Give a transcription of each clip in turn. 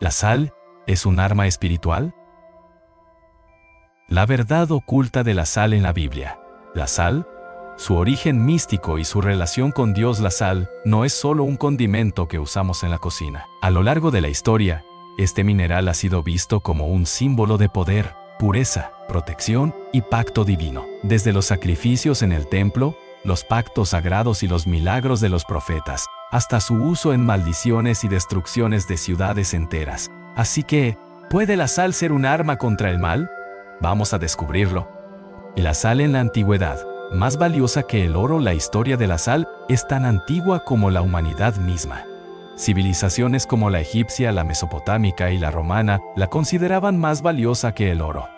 ¿La sal es un arma espiritual? La verdad oculta de la sal en la Biblia. La sal, su origen místico y su relación con Dios. La sal no es solo un condimento que usamos en la cocina. A lo largo de la historia, este mineral ha sido visto como un símbolo de poder, pureza, protección y pacto divino. Desde los sacrificios en el templo, los pactos sagrados y los milagros de los profetas, hasta su uso en maldiciones y destrucciones de ciudades enteras. Así que, ¿puede la sal ser un arma contra el mal? Vamos a descubrirlo. La sal en la antigüedad, más valiosa que el oro. La historia de la sal es tan antigua como la humanidad misma. Civilizaciones como la egipcia, la mesopotámica y la romana la consideraban más valiosa que el oro.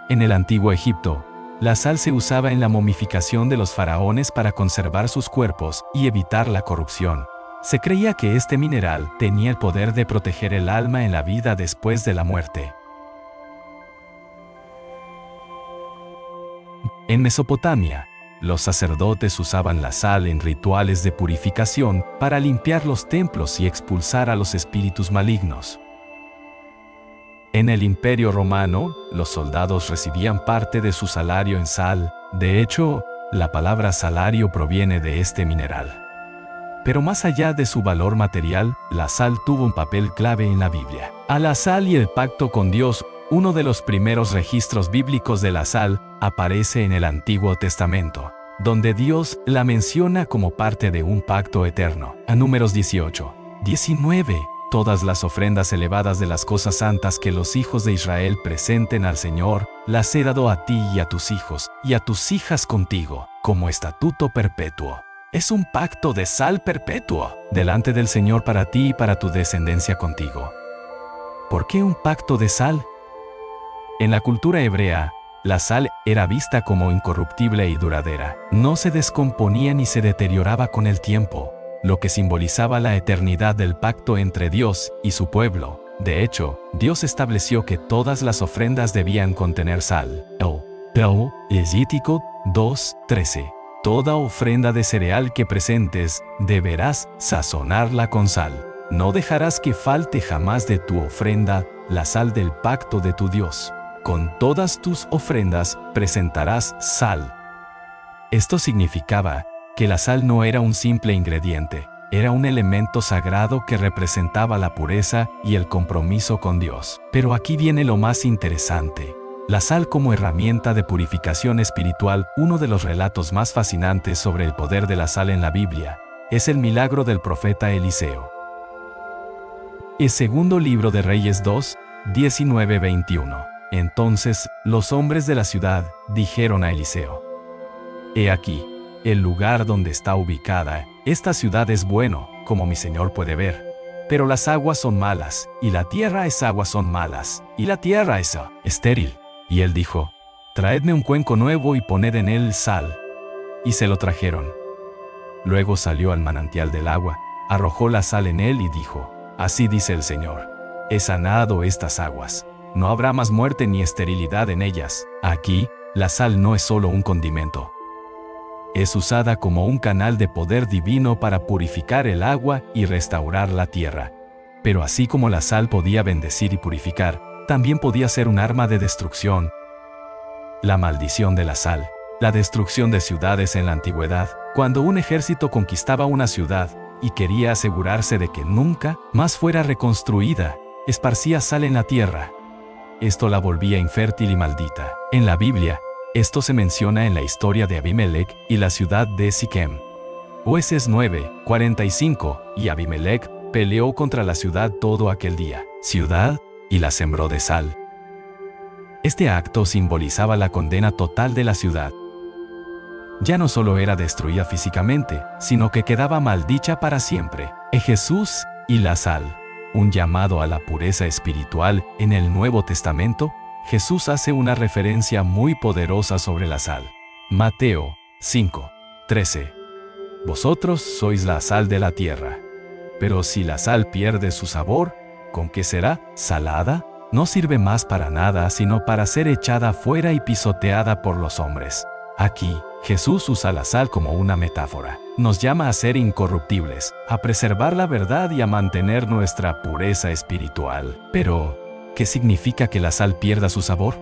En el antiguo Egipto, la sal se usaba en la momificación de los faraones para conservar sus cuerpos y evitar la corrupción. Se creía que este mineral tenía el poder de proteger el alma en la vida después de la muerte. En Mesopotamia, los sacerdotes usaban la sal en rituales de purificación para limpiar los templos y expulsar a los espíritus malignos. En el Imperio Romano, los soldados recibían parte de su salario en sal. De hecho, la palabra salario proviene de este mineral. Pero más allá de su valor material, la sal tuvo un papel clave en la Biblia. A la sal y el pacto con Dios. Uno de los primeros registros bíblicos de la sal aparece en el Antiguo Testamento, donde Dios la menciona como parte de un pacto eterno. A Números 18, 19. Todas las ofrendas elevadas de las cosas santas que los hijos de Israel presenten al Señor, las he dado a ti y a tus hijos, y a tus hijas contigo, como estatuto perpetuo. Es un pacto de sal perpetuo, delante del Señor para ti y para tu descendencia contigo. ¿Por qué un pacto de sal? En la cultura hebrea, la sal era vista como incorruptible y duradera. No se descomponía ni se deterioraba con el tiempo, lo que simbolizaba la eternidad del pacto entre Dios y su pueblo. De hecho, Dios estableció que todas las ofrendas debían contener sal. Levítico 2:13. Toda ofrenda de cereal que presentes, deberás sazonarla con sal. No dejarás que falte jamás de tu ofrenda la sal del pacto de tu Dios. Con todas tus ofrendas presentarás sal. Esto significaba que la sal no era un simple ingrediente, era un elemento sagrado que representaba la pureza y el compromiso con Dios. Pero aquí viene lo más interesante. La sal como herramienta de purificación espiritual. Uno de los relatos más fascinantes sobre el poder de la sal en la Biblia es el milagro del profeta Eliseo. El segundo libro de Reyes 2, 19-21. Entonces, los hombres de la ciudad dijeron a Eliseo: He aquí, el lugar donde está ubicada esta ciudad es bueno, como mi señor puede ver. Pero las aguas son malas, y la tierra es aguas son malas, y la tierra es estéril. Y él dijo: Traedme un cuenco nuevo y poned en él sal. Y se lo trajeron. Luego salió al manantial del agua, arrojó la sal en él y dijo: Así dice el Señor: He sanado estas aguas. No habrá más muerte ni esterilidad en ellas. Aquí, la sal no es solo un condimento. Es usada como un canal de poder divino para purificar el agua y restaurar la tierra. Pero así como la sal podía bendecir y purificar, también podía ser un arma de destrucción. La maldición de la sal. La destrucción de ciudades en la antigüedad. Cuando un ejército conquistaba una ciudad y quería asegurarse de que nunca más fuera reconstruida, esparcía sal en la tierra. Esto la volvía infértil y maldita. En la Biblia, esto se menciona en la historia de Abimelech y la ciudad de Siquem. Jueces 9:45, y Abimelech peleó contra la ciudad todo aquel día, y la sembró de sal. Este acto simbolizaba la condena total de la ciudad. Ya no solo era destruida físicamente, sino que quedaba maldicha para siempre. Jesús y la sal. Un llamado a la pureza espiritual. En el Nuevo Testamento, Jesús hace una referencia muy poderosa sobre la sal. Mateo 5:13. Vosotros sois la sal de la tierra. Pero si la sal pierde su sabor, ¿con qué será? ¿Salada? No sirve más para nada sino para ser echada fuera y pisoteada por los hombres. Aquí, Jesús usa la sal como una metáfora. Nos llama a ser incorruptibles, a preservar la verdad y a mantener nuestra pureza espiritual. Pero, ¿qué significa que la sal pierda su sabor?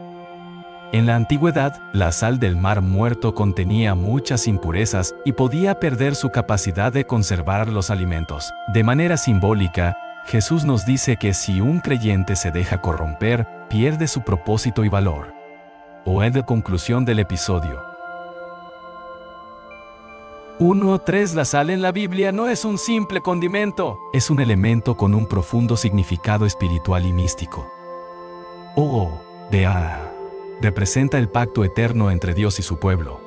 En la antigüedad, la sal del Mar Muerto contenía muchas impurezas y podía perder su capacidad de conservar los alimentos. De manera simbólica, Jesús nos dice que si un creyente se deja corromper, pierde su propósito y valor. O en la conclusión del episodio. 1.3 La sal en la Biblia no es un simple condimento, es un elemento con un profundo significado espiritual y místico. Representa el pacto eterno entre Dios y su pueblo.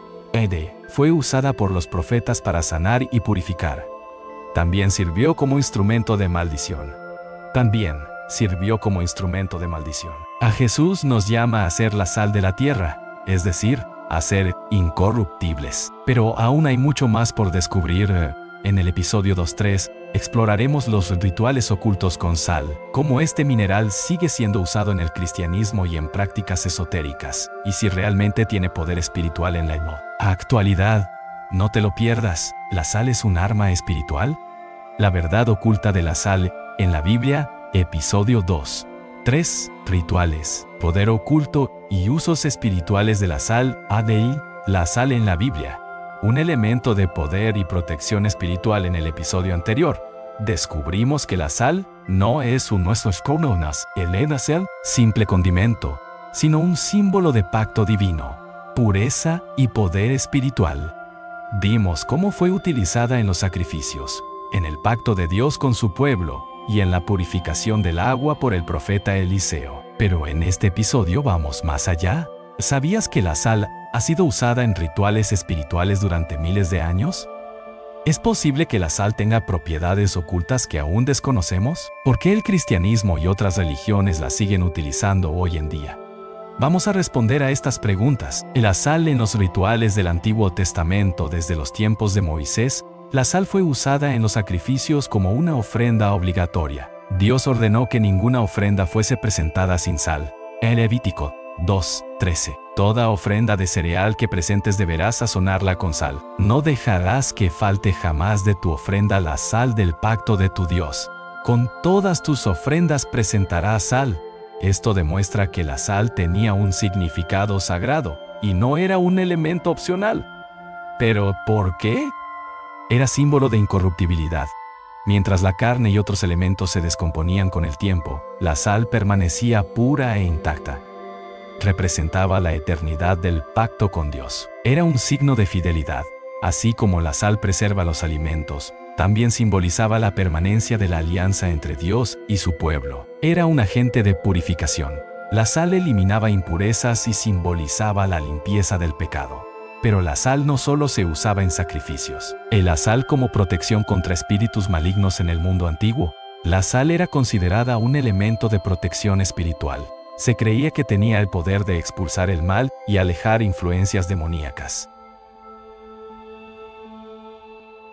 Fue usada por los profetas para sanar y purificar. También sirvió como instrumento de maldición. A Jesús nos llama a ser la sal de la tierra, es decir, a ser incorruptibles. Pero aún hay mucho más por descubrir. En el episodio 2.3 exploraremos los rituales ocultos con sal, cómo este mineral sigue siendo usado en el cristianismo y en prácticas esotéricas, y si realmente tiene poder espiritual en la actualidad. No te lo pierdas, ¿la sal es un arma espiritual? La verdad oculta de la sal, en la Biblia, episodio 2. 3. Rituales, poder oculto y usos espirituales de la sal. La sal en la Biblia. Un elemento de poder y protección espiritual. En el episodio anterior, descubrimos que la sal no es simple condimento, sino un símbolo de pacto divino, pureza y poder espiritual. Vimos cómo fue utilizada en los sacrificios, en el pacto de Dios con su pueblo, y en la purificación del agua por el profeta Eliseo. Pero en este episodio vamos más allá. ¿Sabías que la sal ha sido usada en rituales espirituales durante miles de años? ¿Es posible que la sal tenga propiedades ocultas que aún desconocemos? ¿Por qué el cristianismo y otras religiones la siguen utilizando hoy en día? Vamos a responder a estas preguntas. La sal en los rituales del Antiguo Testamento. Desde los tiempos de Moisés, la sal fue usada en los sacrificios como una ofrenda obligatoria. Dios ordenó que ninguna ofrenda fuese presentada sin sal. En Levítico 2:13. Toda ofrenda de cereal que presentes deberás sazonarla con sal. No dejarás que falte jamás de tu ofrenda la sal del pacto de tu Dios. Con todas tus ofrendas presentarás sal. Esto demuestra que la sal tenía un significado sagrado y no era un elemento opcional. ¿Pero por qué? Era símbolo de incorruptibilidad. Mientras la carne y otros elementos se descomponían con el tiempo, la sal permanecía pura e intacta. Representaba la eternidad del pacto con Dios. Era un signo de fidelidad. Así como la sal preserva los alimentos, también simbolizaba la permanencia de la alianza entre Dios y su pueblo. Era un agente de purificación. La sal eliminaba impurezas y simbolizaba la limpieza del pecado. Pero la sal no solo se usaba en sacrificios. La sal como protección contra espíritus malignos en el mundo antiguo. La sal era considerada un elemento de protección espiritual. Se creía que tenía el poder de expulsar el mal y alejar influencias demoníacas.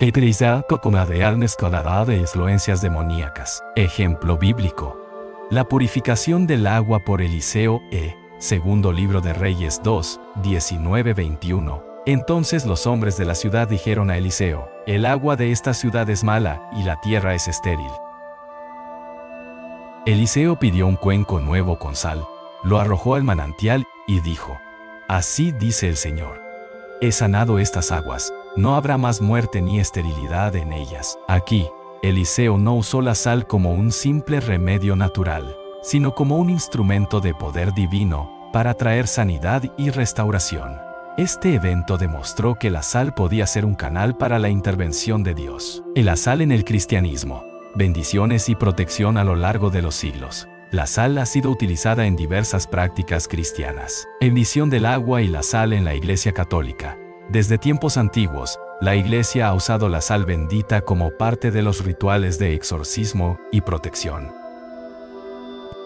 Utilizada como de influencias demoníacas. Ejemplo bíblico. La purificación del agua por Eliseo. Segundo libro de Reyes 2, 19-21. Entonces los hombres de la ciudad dijeron a Eliseo: el agua de esta ciudad es mala y la tierra es estéril. Eliseo pidió un cuenco nuevo con sal, lo arrojó al manantial y dijo: así dice el Señor, he sanado estas aguas, no habrá más muerte ni esterilidad en ellas. Aquí, Eliseo no usó la sal como un simple remedio natural, sino como un instrumento de poder divino para traer sanidad y restauración. Este evento demostró que la sal podía ser un canal para la intervención de Dios. La sal en el cristianismo. Bendiciones y protección a lo largo de los siglos. La sal ha sido utilizada en diversas prácticas cristianas. Bendición del agua y la sal en la Iglesia Católica. Desde tiempos antiguos, la Iglesia ha usado la sal bendita como parte de los rituales de exorcismo y protección.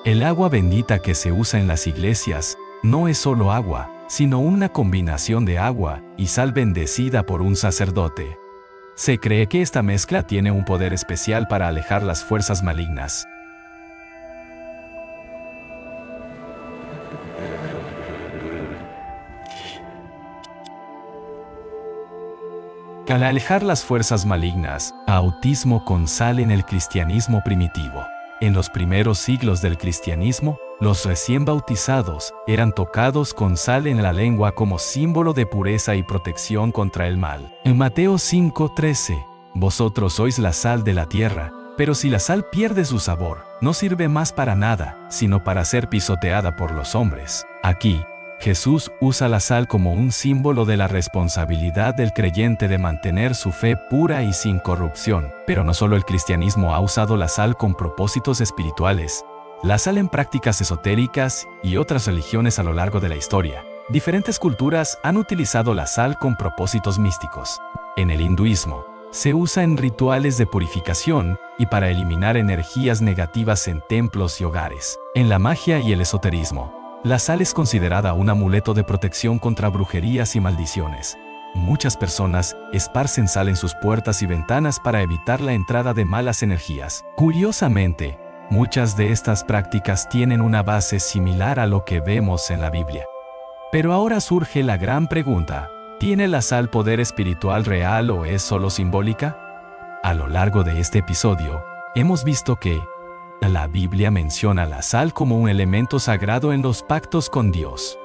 El agua bendita que se usa en las iglesias no es solo agua, sino una combinación de agua y sal bendecida por un sacerdote. Se cree que esta mezcla tiene un poder especial para alejar las fuerzas malignas. Al alejar las fuerzas malignas, bautismo con sal en el cristianismo primitivo. En los primeros siglos del cristianismo, los recién bautizados eran tocados con sal en la lengua como símbolo de pureza y protección contra el mal. En Mateo 5:13, vosotros sois la sal de la tierra, pero si la sal pierde su sabor, no sirve más para nada, sino para ser pisoteada por los hombres. Aquí, Jesús usa la sal como un símbolo de la responsabilidad del creyente de mantener su fe pura y sin corrupción. Pero no solo el cristianismo ha usado la sal con propósitos espirituales. La sal en prácticas esotéricas y otras religiones a lo largo de la historia. Diferentes culturas han utilizado la sal con propósitos místicos. En el hinduismo, se usa en rituales de purificación y para eliminar energías negativas en templos y hogares. En la magia y el esoterismo, la sal es considerada un amuleto de protección contra brujerías y maldiciones. Muchas personas esparcen sal en sus puertas y ventanas para evitar la entrada de malas energías. Curiosamente, muchas de estas prácticas tienen una base similar a lo que vemos en la Biblia. Pero ahora surge la gran pregunta: ¿tiene la sal poder espiritual real o es solo simbólica? A lo largo de este episodio, hemos visto que la Biblia menciona la sal como un elemento sagrado en los pactos con Dios.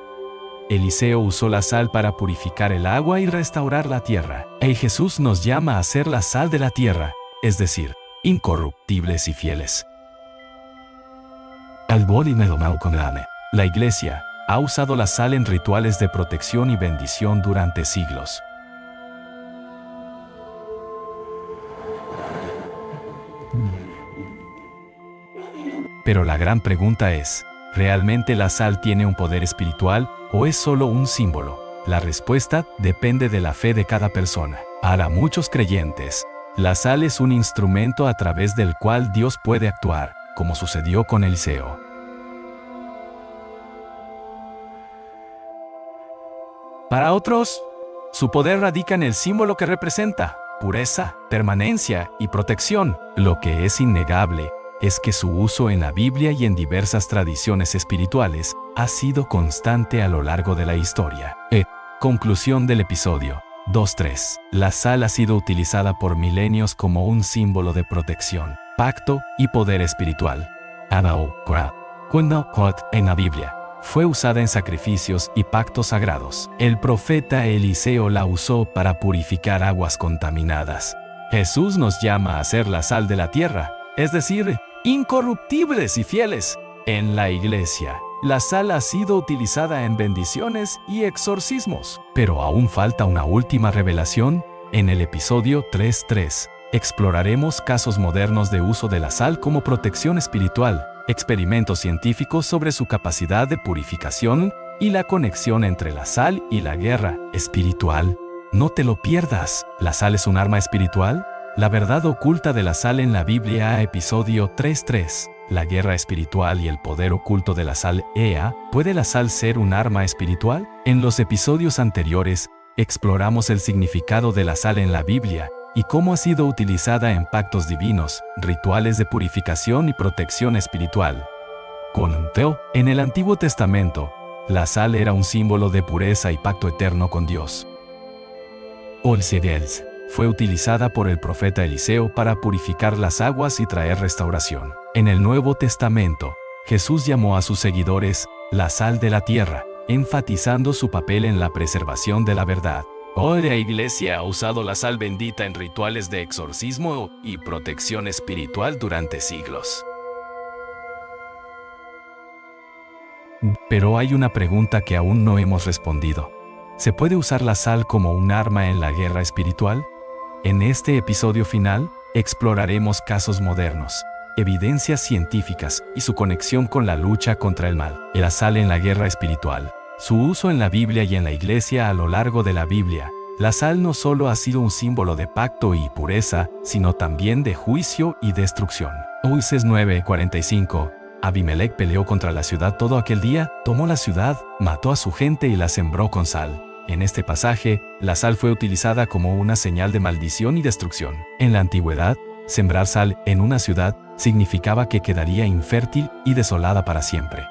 Eliseo usó la sal para purificar el agua y restaurar la tierra. Y Jesús nos llama a ser la sal de la tierra, es decir, incorruptibles y fieles. La Iglesia ha usado la sal en rituales de protección y bendición durante siglos. Pero la gran pregunta es, ¿realmente la sal tiene un poder espiritual o es solo un símbolo? La respuesta depende de la fe de cada persona. Para muchos creyentes, la sal es un instrumento a través del cual Dios puede actuar, como sucedió con Eliseo. Para otros, su poder radica en el símbolo que representa: pureza, permanencia y protección. Lo que es innegable es que su uso en la Biblia y en diversas tradiciones espirituales ha sido constante a lo largo de la historia. Conclusión del episodio 2.3. La sal ha sido utilizada por milenios como un símbolo de protección, pacto y poder espiritual. En la Biblia, fue usada en sacrificios y pactos sagrados. El profeta Eliseo la usó para purificar aguas contaminadas. Jesús nos llama a ser la sal de la tierra, es decir, incorruptibles y fieles. En la Iglesia, la sal ha sido utilizada en bendiciones y exorcismos. Pero aún falta una última revelación. En el episodio 3.3, exploraremos casos modernos de uso de la sal como protección espiritual, experimentos científicos sobre su capacidad de purificación y la conexión entre la sal y la guerra espiritual. No te lo pierdas. ¿La sal es un arma espiritual? La verdad oculta de la sal en la Biblia, episodio 3.3. La guerra espiritual y el poder oculto de la sal. ¿Puede la sal ser un arma espiritual? En los episodios anteriores, exploramos el significado de la sal en la Biblia y cómo ha sido utilizada en pactos divinos, rituales de purificación y protección espiritual. En el Antiguo Testamento, la sal era un símbolo de pureza y pacto eterno con Dios. Fue utilizada por el profeta Eliseo para purificar las aguas y traer restauración. En el Nuevo Testamento, Jesús llamó a sus seguidores la sal de la tierra, enfatizando su papel en la preservación de la verdad. Hoy la Iglesia ha usado la sal bendita en rituales de exorcismo y protección espiritual durante siglos. Pero hay una pregunta que aún no hemos respondido. ¿Se puede usar la sal como un arma en la guerra espiritual? En este episodio final, exploraremos casos modernos, evidencias científicas y su conexión con la lucha contra el mal. La sal en la guerra espiritual. Su uso en la Biblia y en la Iglesia a lo largo de la Biblia. La sal no solo ha sido un símbolo de pacto y pureza, sino también de juicio y destrucción. Moisés 9:45. Abimelec peleó contra la ciudad todo aquel día, tomó la ciudad, mató a su gente y la sembró con sal. En este pasaje, la sal fue utilizada como una señal de maldición y destrucción. En la antigüedad, sembrar sal en una ciudad significaba que quedaría infértil y desolada para siempre.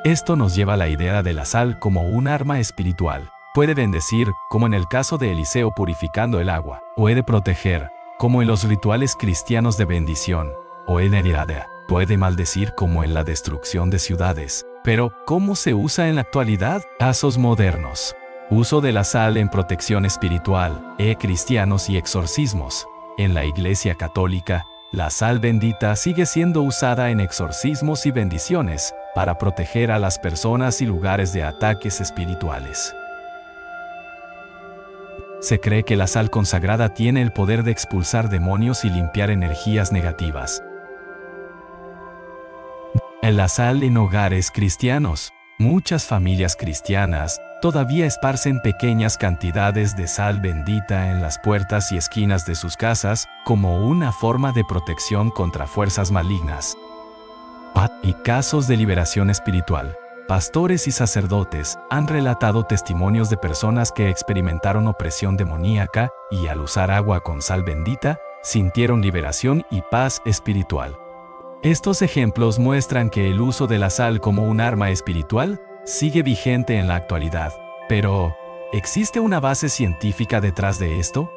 Esto nos lleva a la idea de la sal como un arma espiritual. Puede bendecir, como en el caso de Eliseo purificando el agua. Puede proteger, como en los rituales cristianos de bendición. O en heredad. Puede maldecir, como en la destrucción de ciudades. Pero, ¿cómo se usa en la actualidad? Casos modernos. Uso de la sal en protección espiritual, cristianos y exorcismos. En la Iglesia Católica, la sal bendita sigue siendo usada en exorcismos y bendiciones para proteger a las personas y lugares de ataques espirituales. Se cree que la sal consagrada tiene el poder de expulsar demonios y limpiar energías negativas. La sal en hogares cristianos. Muchas familias cristianas todavía esparcen pequeñas cantidades de sal bendita en las puertas y esquinas de sus casas como una forma de protección contra fuerzas malignas. Y casos de liberación espiritual. Pastores y sacerdotes han relatado testimonios de personas que experimentaron opresión demoníaca y al usar agua con sal bendita, sintieron liberación y paz espiritual. Estos ejemplos muestran que el uso de la sal como un arma espiritual sigue vigente en la actualidad. Pero, ¿existe una base científica detrás de esto?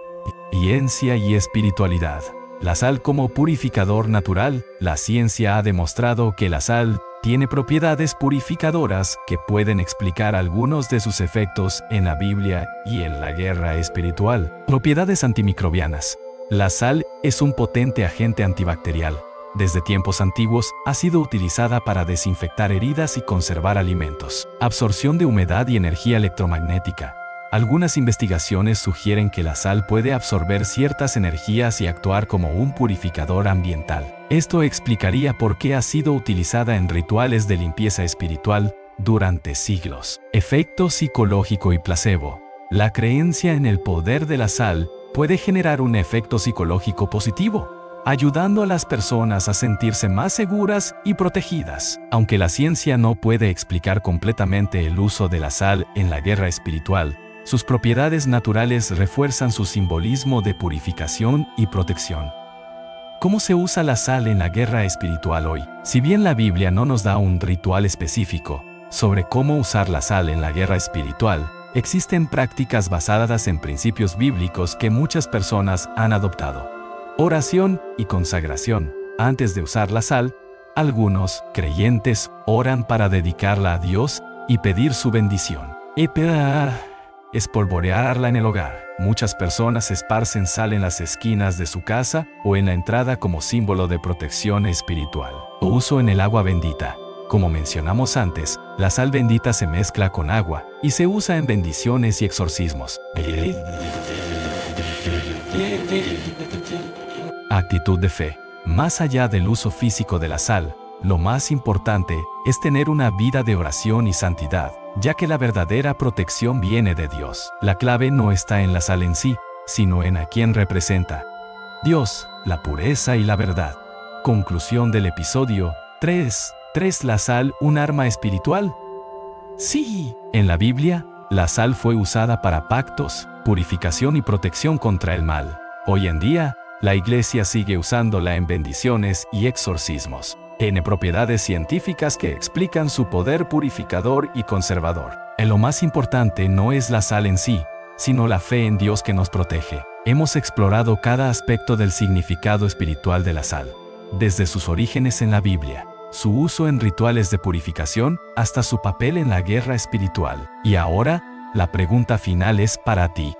Ciencia y espiritualidad. La sal como purificador natural. La ciencia ha demostrado que la sal tiene propiedades purificadoras que pueden explicar algunos de sus efectos en la Biblia y en la guerra espiritual. Propiedades antimicrobianas. La sal es un potente agente antibacterial. Desde tiempos antiguos ha sido utilizada para desinfectar heridas y conservar alimentos. Absorción de humedad y energía electromagnética. Algunas investigaciones sugieren que la sal puede absorber ciertas energías y actuar como un purificador ambiental. Esto explicaría por qué ha sido utilizada en rituales de limpieza espiritual durante siglos. Efecto psicológico y placebo. La creencia en el poder de la sal puede generar un efecto psicológico positivo, ayudando a las personas a sentirse más seguras y protegidas. Aunque la ciencia no puede explicar completamente el uso de la sal en la guerra espiritual, sus propiedades naturales refuerzan su simbolismo de purificación y protección. ¿Cómo se usa la sal en la guerra espiritual hoy? Si bien la Biblia no nos da un ritual específico sobre cómo usar la sal en la guerra espiritual, existen prácticas basadas en principios bíblicos que muchas personas han adoptado. Oración y consagración. Antes de usar la sal, algunos creyentes oran para dedicarla a Dios y pedir su bendición. Espolvorearla en el hogar. Muchas personas esparcen sal en las esquinas de su casa o en la entrada como símbolo de protección espiritual. Uso en el agua bendita. Como mencionamos antes, la sal bendita se mezcla con agua y se usa en bendiciones y exorcismos. Actitud de fe. Más allá del uso físico de la sal, lo más importante es tener una vida de oración y santidad, ya que la verdadera protección viene de Dios. La clave no está en la sal en sí, sino en a quien representa. Dios, la pureza y la verdad. Conclusión del episodio 3. ¿La sal un arma espiritual? Sí. En la Biblia, la sal fue usada para pactos, purificación y protección contra el mal. Hoy en día, la Iglesia sigue usándola en bendiciones y exorcismos. Tiene propiedades científicas que explican su poder purificador y conservador. Lo más importante no es la sal en sí, sino la fe en Dios que nos protege. Hemos explorado cada aspecto del significado espiritual de la sal, desde sus orígenes en la Biblia, su uso en rituales de purificación, hasta su papel en la guerra espiritual. Y ahora, la pregunta final es para ti.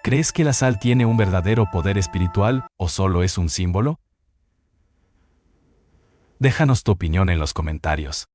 ¿Crees que la sal tiene un verdadero poder espiritual o solo es un símbolo? Déjanos tu opinión en los comentarios.